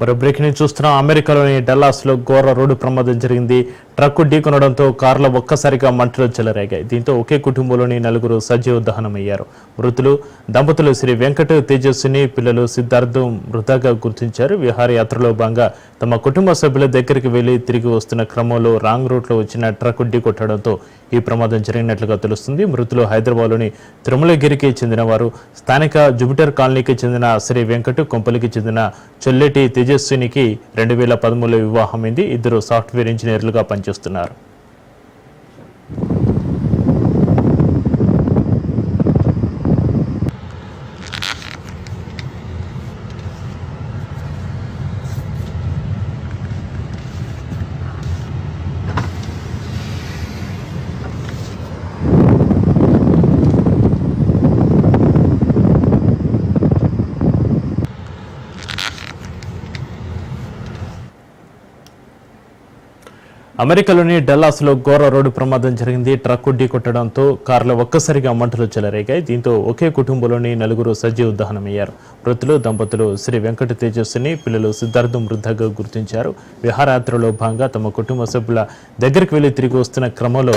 మరో బ్రేక్ ని చూస్తున్నాం. అమెరికాలోని డల్లాస్లో ఘోర రోడ్డు ప్రమాదం జరిగింది. ట్రక్కు ఢీకొనడంతో కారులో ఒక్కసారిగా మంటలు చెలరేగాయి. దీంతో ఒకే కుటుంబంలోని నలుగురు సజీవ దహనమయ్యారు. మృతులు దంపతులు శ్రీ వెంకట తేజస్విని, పిల్లలు సిద్ధార్థం మృతగా గుర్తించారు. విహారయాత్రలో భాగంగా తమ కుటుంబ సభ్యుల దగ్గరికి వెళ్లి తిరిగి వస్తున్న క్రమంలో రాంగ్ రూట్లో వచ్చిన ట్రక్కు ఢీకొట్టడంతో ఈ ప్రమాదం జరిగినట్లుగా తెలుస్తుంది. మృతులు హైదరాబాద్లోని తిరుమలగిరికి చెందినవారు. స్థానిక జూపిటర్ కాలనీకి చెందిన శ్రీ వెంకట, కొంపలికి చెందిన చొల్లెటి తేజస్వినికి 2013లో వివాహమైంది. ఇద్దరు సాఫ్ట్వేర్ ఇంజనీర్లుగా పనిచేస్తున్నారు. అమెరికాలోని డల్లాస్లో ఘోర రోడ్డు ప్రమాదం జరిగింది. ట్రక్కు ఢీకొట్టడంతో కారులో ఒక్కసారిగా మంటలు చెలరేగాయి. దీంతో ఒకే కుటుంబంలోని నలుగురు సజీవ దహనమయ్యారు. మృతులు దంపతులు శ్రీ వెంకట తేజస్విని, పిల్లలు సిద్ధార్థం మృతగా గుర్తించారు. విహారయాత్రలో భాగంగా తమ కుటుంబ సభ్యుల దగ్గరికి వెళ్లి తిరిగి వస్తున్న క్రమంలో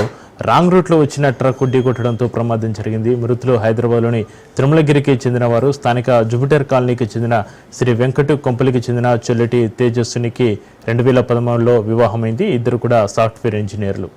రాంగ్ రూట్లో వచ్చిన ట్రక్కు ఢీకొట్టడంతో ప్రమాదం జరిగింది. మృతులు హైదరాబాద్లోని తిరుమలగిరికి చెందినవారు. స్థానిక జూపిటర్ కాలనీకి చెందిన శ్రీ వెంకట, కొంపలికి చెందిన చొల్లెటి తేజస్వినికి 2013లో వివాహమైంది. ఇద్దరు కూడా సాఫ్ట్వేర్ ఇంజనీర్లు.